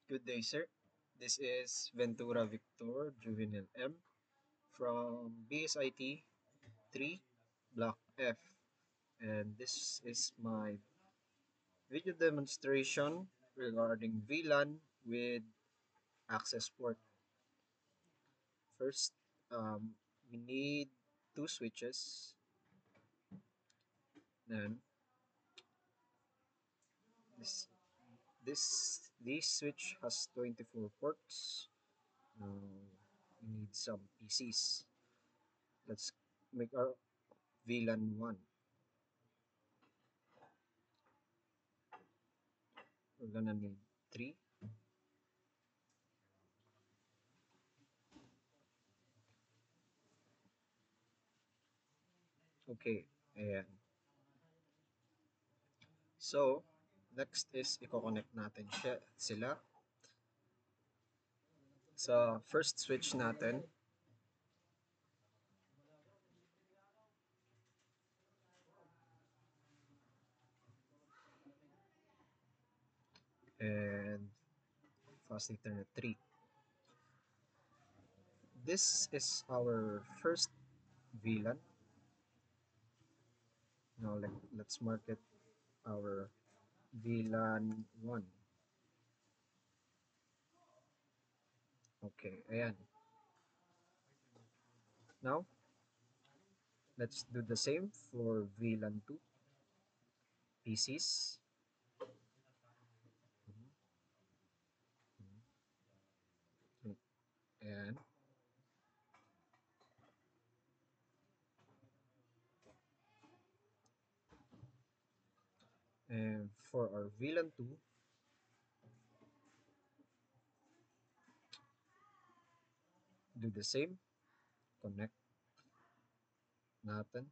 Good day, sir. This is Ventura Victor Juvenil M from BSIT 3 Block F, and this is my video demonstration regarding VLAN with access port. First, we need two switches. Then this this switch has 24 ports. Now we need some PCs. Let's make our VLAN 1. We're gonna need 3. Okay, ayan. So, next is i-connect natin sila sa first switch natin. And fast Ethernet 3. This is our first VLAN. Now let's mark it our VLAN 1. Okay, ayan. Now, let's do the same for VLAN 2 PCs. Ayan. And for our VLAN 2, do the same. Connect natin.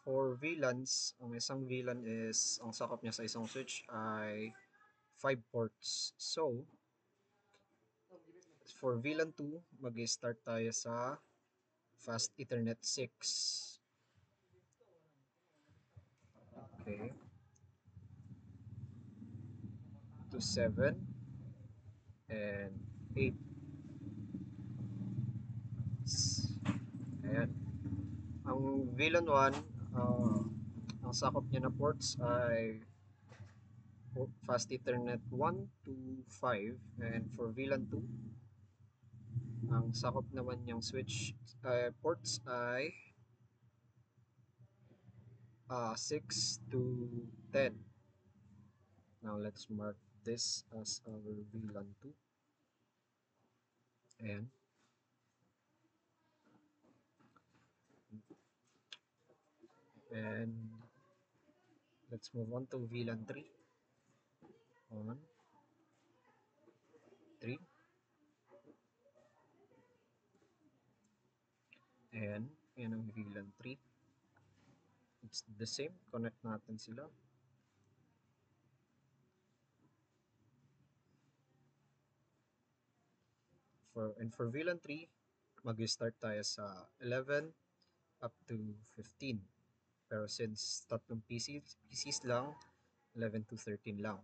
For VLANs, ang isang VLAN is, ang sakop niya sa isang switch ay 5 ports. So, for VLAN 2, mag-start tayo sa Fast Ethernet 6. Okay. To 7 and 8. Ayan. Ang VLAN 1, ang sakop niya na ports ay Fast Ethernet 1 to 5. And for VLAN 2, ang sakop naman niyang switch ports ay 6 to 10. Now let's mark this as our VLAN 2. Ayan. And let's move on to VLAN 3. 1, 3. Ayan. Ayan ang VLAN 3. It's the same. Connect natin sila. For VLAN 3, mag-start tayo sa 11 up to 15. Pero since tatlong PCs lang, 11 to 13 lang.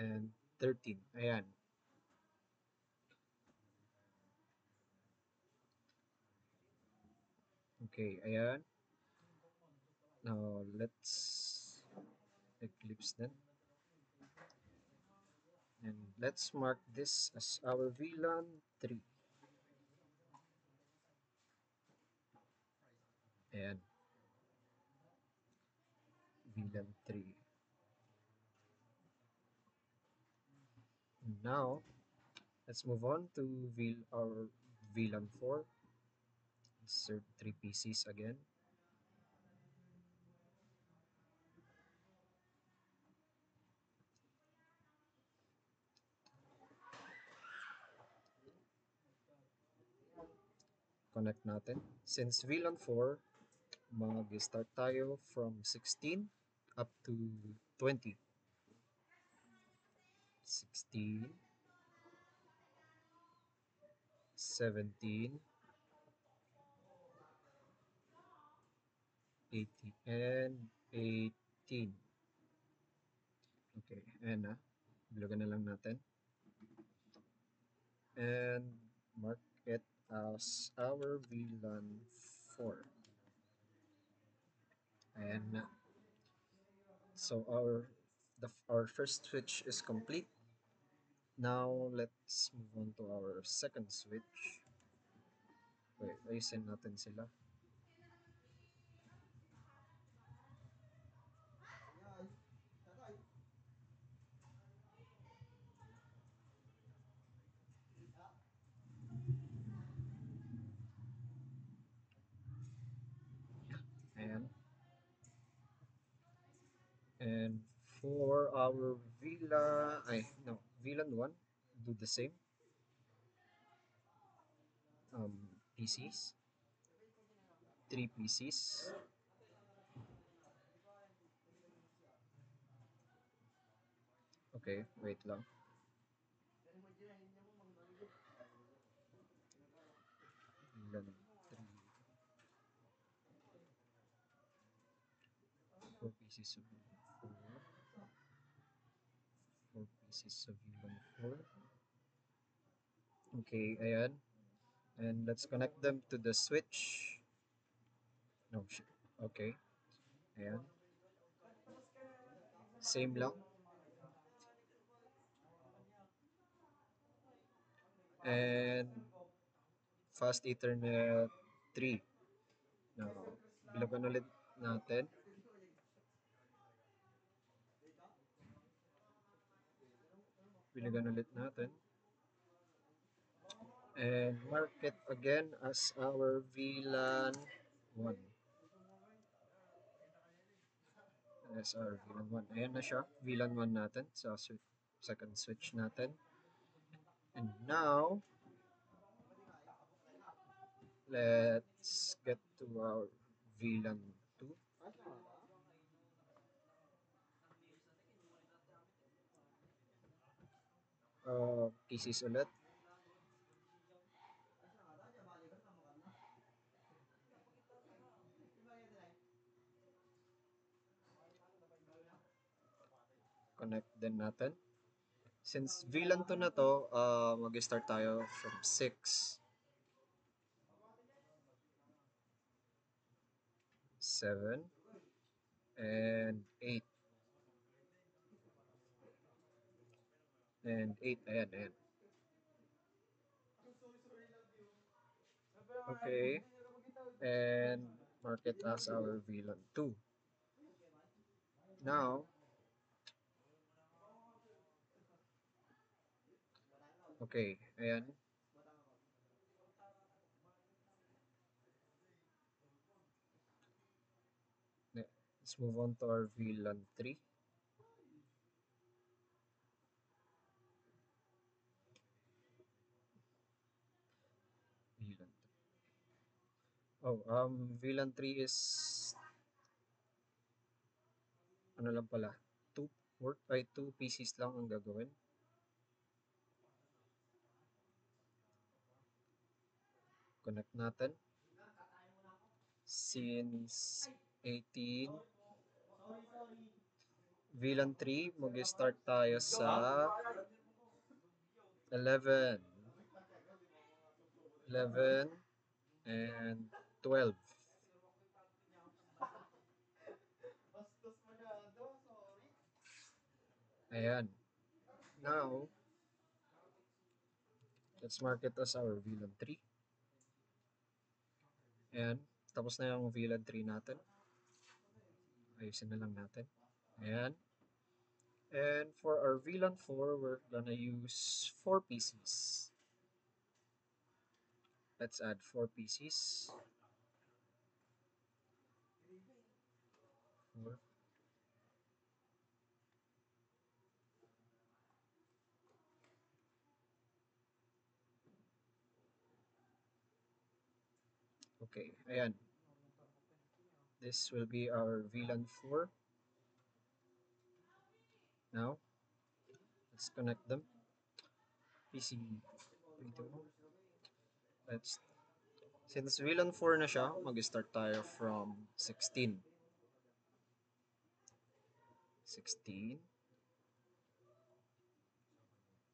And 13. Ayan. Okay, ayan. Now, let's eclipse them. And let's mark this as our VLAN 3. Ayan. VLAN 3. Now, let's move on to our VLAN 4. Insert 3 PCs again. Connect natin. Since VLAN 4, mag-start tayo from 16 up to 20. 15, 17, 18, and 18. Okay, ayan na. Bilugan na lang natin. And mark it as our VLAN 4. Ayan na. So our first switch is complete. Now let's move on to our second switch. Wait, ayusin natin sila. Ayan. And for our VLAN 1, do the same. PCs, 3 PCs. Okay, wait lang. VLAN 3, 4 pieces of VLAN 4, 4 pieces of VLAN 4. Okay, ayan. And let's connect them to the switch. No, okay. Ayan. Same lang. And fast Ethernet 3. Now, bilagan ulit natin. Bilagan ulit natin. And mark it again as our VLAN 1. As our VLAN 1. Ayan na siya. VLAN 1 natin sa second switch natin. And now, let's get to our VLAN 2. PCs ulit. Connect din natin. Since VLAN 2 na to, mag-start tayo from 6, 7, and 8. And 8, ayan, ayan. Okay. And mark it as our VLAN 2. Now, okay, ayan. Let's move on to our VLAN 3. VLAN 3. Oh, VLAN 3 is ano lang pala, 2 PCs lang ang gagawin. Connect natin. Since 18, VLAN 3, mag-start tayo sa 11, 11, and 12. Ayan. Now, let's mark it as our VLAN 3. Ayan. Tapos na yung VLAN 3 natin. Ayusin na lang natin. Ayan. And for our VLAN 4, we're gonna use 4 PCs. Let's add 4 PCs. 4. Okay, ayan. This will be our VLAN 4. Now, let's connect them. PC 321. Let's, since VLAN 4 na siya, mag-start tayo from 16. 16,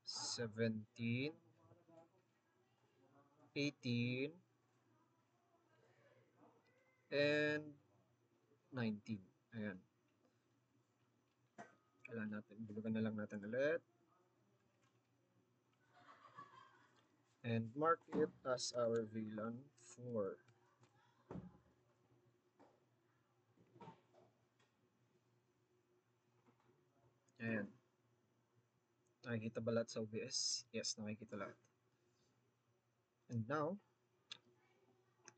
17, 18, and 19. Ayan. Kailangan natin, bulugan na lang natin ulit. And mark it as our VLAN 4. Ayan. Nakikita ba lahat sa OBS? Yes, nakikita lahat. And now,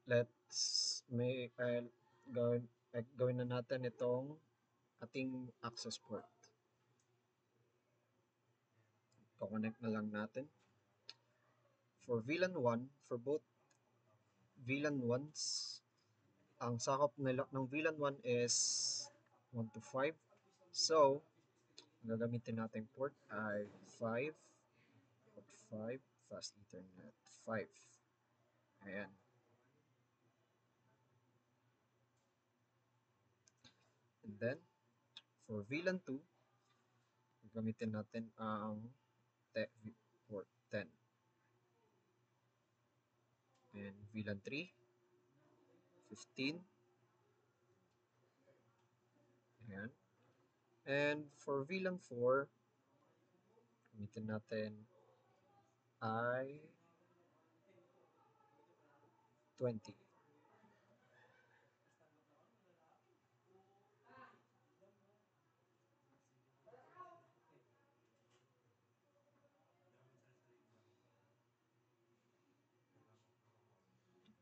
let's make, gawin na natin itong ating access port. Connect na lang natin. For VLAN 1, for both VLAN 1s, ang sakop ng VLAN 1 is 1 to 5. So, ang gagamitin natin port ay 5, port 5, fast ethernet 5. Ayan. And then, for VLAN 2, gagamitin natin ang port 10. And VLAN 3, 15. Ayan. And for VLAN 4, gamitin natin ay 20.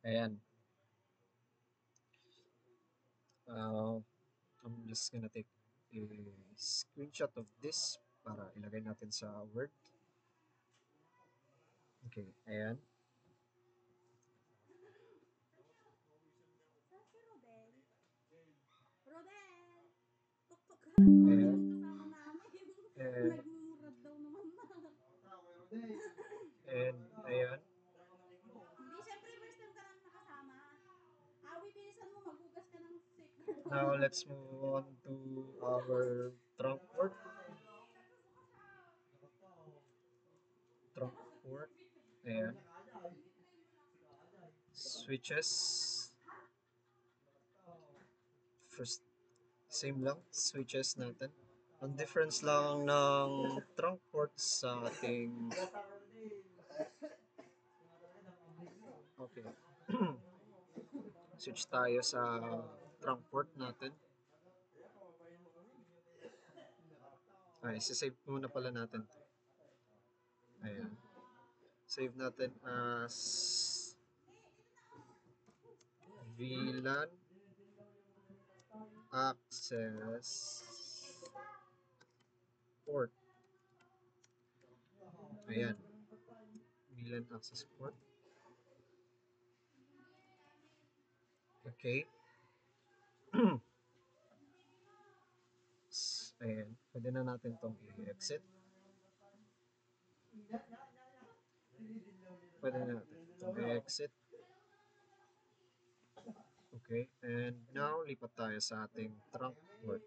Ayan. I'm just gonna take a screenshot of this para ilagay natin sa Word. Okay, ayan. Ayan. And, and ayan. Hindi, syempre first time ka lang nakasama. Awi, bilisan mo, maghugas ka ng safeguard. Now let's move on to our trunk port. Trunk port. Ayan. Switches. First, same lang, switches natin. Ang difference lang ng trunk port sa ating... Okay. Switch tayo sa trunk port natin. Ay, save muna pala natin. Ayan. Save natin as VLAN access port. Ayan. VLAN access port. Okay. Ayan. Pwede na natin itong i-exit. Pwede na natin itong i-exit. Okay. And now, lipat tayo sa ating trunk port.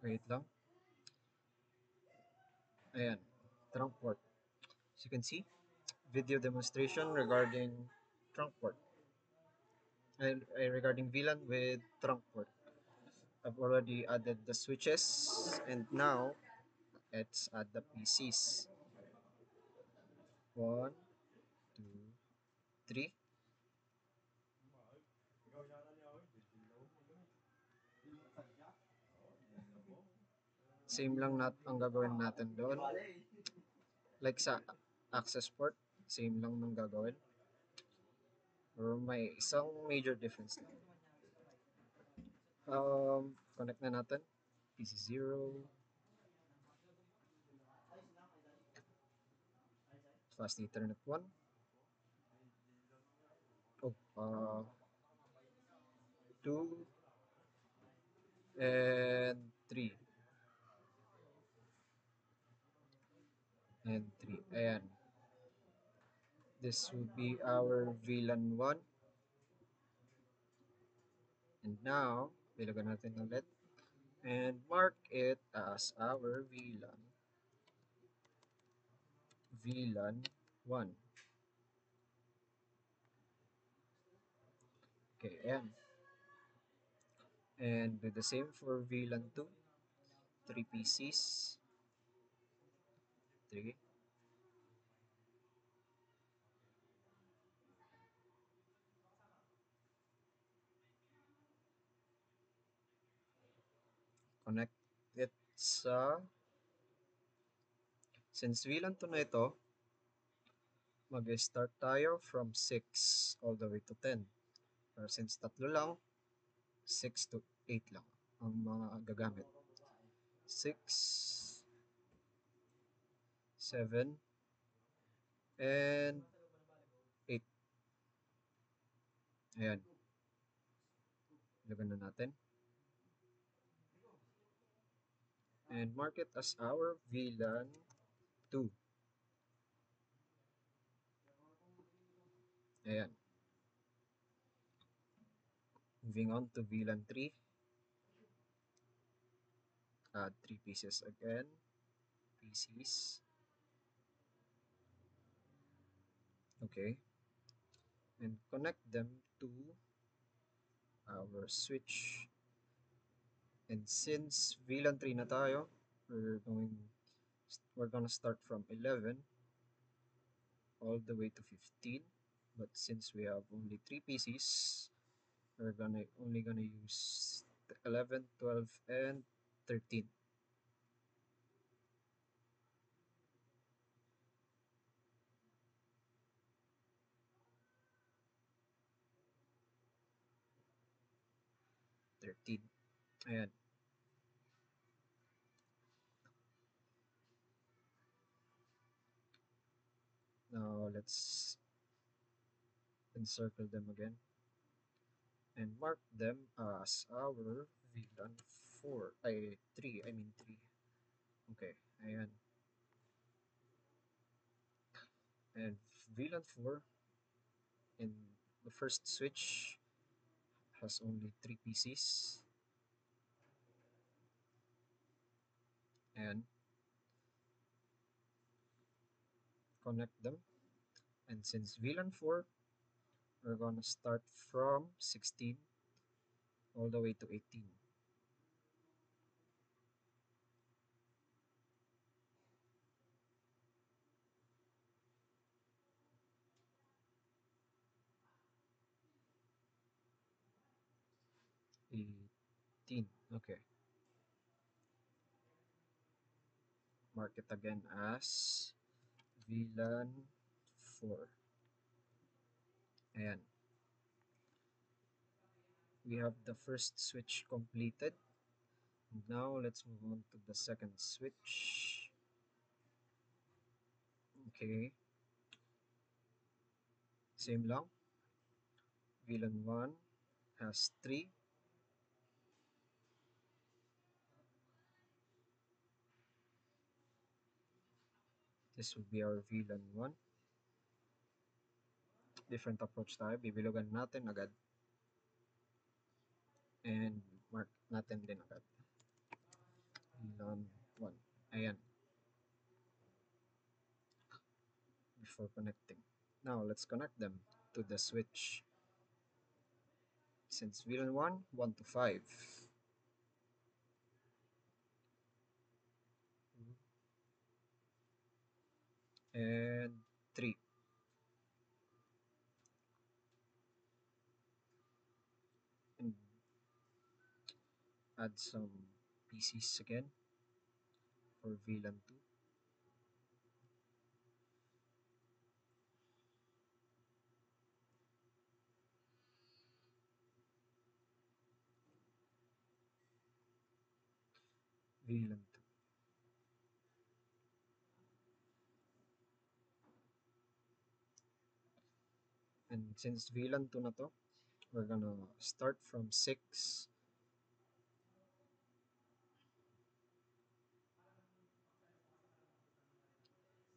Wait lang. Ayan. Trunk port. As you can see, video demonstration regarding trunk port. And regarding VLAN with trunk port. I've already added the switches, and now let's add the PCs. 1, 2, 3. Same lang ang gagawin natin doon. Like sa access port, same lang nang gagawin. Or may isang major difference lang. Connect na natin. PC 0. Fast Ethernet 1. Oh, 2 and 3 and 3. Ayan. This would be our VLAN 1. And now, bilagan natin ulit. And mark it as our VLAN 1. Okay, ayan. And do the same for VLAN 2. 3 PCs. 3. Connect it sa... Since VLAN 2 na ito, mag-start tayo from 6 all the way to 10. Pero since tatlo lang, 6 to 8 lang ang mga gagamit. 6, 7, and 8. Ayan. Ilagay na natin. And mark it as our VLAN 2. Ayan. Moving on to VLAN 3. Add 3 pieces again. PCs. Okay. And connect them to our switch. And since VLAN 3 na tayo, we're gonna start from 11 all the way to 15. But since we have only 3 PCs, we're only gonna use 11, 12, and 13. Ayan. Now let's encircle them again and mark them as our VLAN 4. 3. I mean 3. Okay, ayan. And VLAN 4 in the first switch has only 3 PCs. And connect them. And since VLAN 4, we're gonna start from 16 all the way to 18. Okay. Mark it again as VLAN 4. Ayan. We have the first switch completed. Now let's move on to the second switch. Okay. Same lang. VLAN 1 has 3. This will be our VLAN 1. Different approach tayo. Bibilugan natin agad. And mark natin din agad. VLAN 1. Ayan. Before connecting. Now let's connect them to the switch. Since VLAN 1, 1 to 5. And 3. And add some PCs again for VLAN 2. VLAN 2. And since VLAN 2 na to, we're gonna start from 6,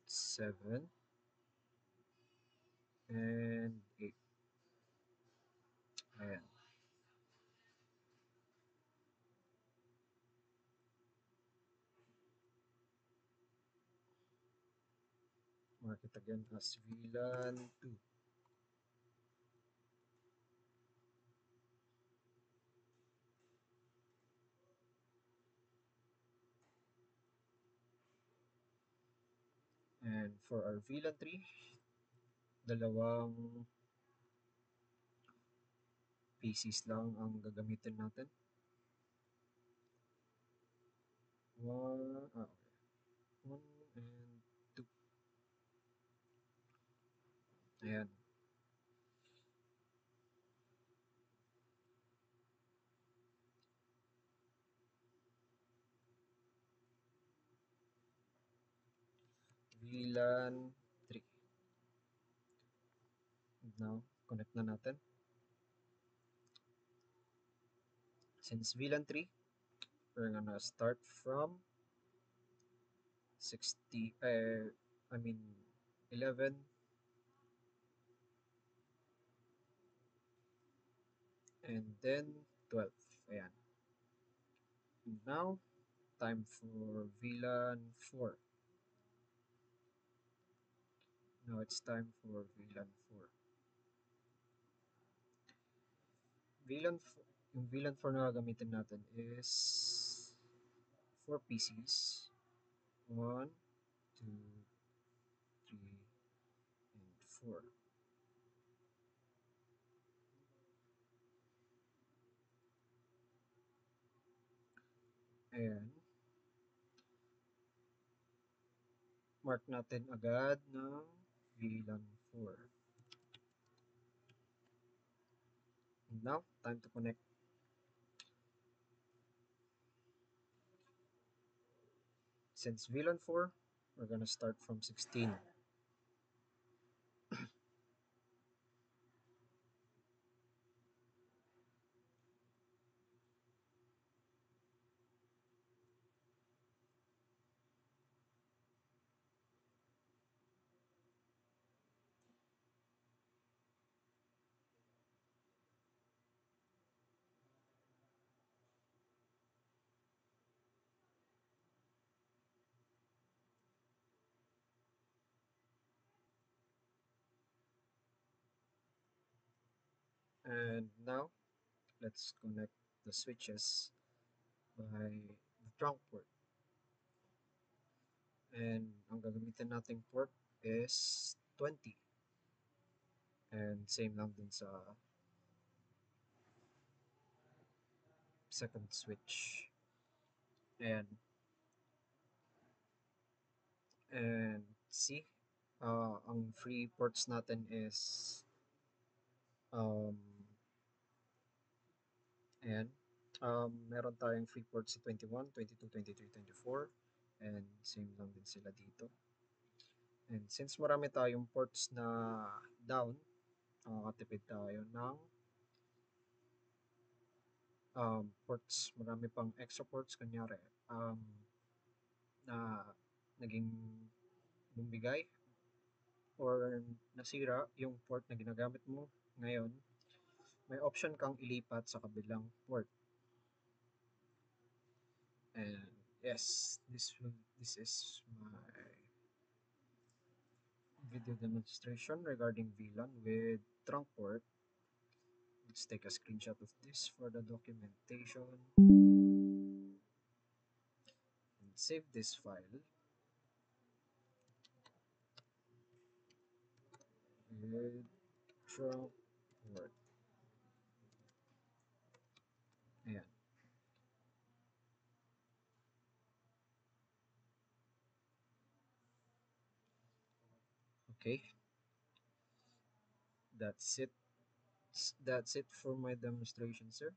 7, and 8. Ayan. Mark it again as VLAN 2. And for our VLAN 3, dalawang PCs lang ang gagamitin natin. Okay. 1 and 2. Ayan. VLAN 3. Now, connect na natin. Since VLAN 3, we're gonna start from 60, 11, and then 12. Ayan. And now, time for VLAN 4. Now it's time for VLAN 4. VLAN 4, yung VLAN 4 na gagamitin natin is 4 PCs. 1, 2, 3, and 4. Ayan. Mark natin agad ng VLAN 4. And now, time to connect. Since VLAN 4, we're gonna start from 16. And now, let's connect the switches by the trunk port. And ang gagamitin nating port is 20. And same lang din sa second switch. And see, ang free ports natin is um, ayan, meron tayong free ports sa 21, 22, 23, 24, and same lang din sila dito. And since marami tayong ports na down, makakatipid tayo ng ports. Marami pang extra ports, kunyari, na naging bumigay or nasira yung port na ginagamit mo ngayon, may option kang ilipat sa kabilang port. And yes, this is my video demonstration regarding VLAN with trunk port. Let's take a screenshot of this for the documentation and save this file with trunk port. Ayan. Okay, that's it. That's it for my demonstration, sir.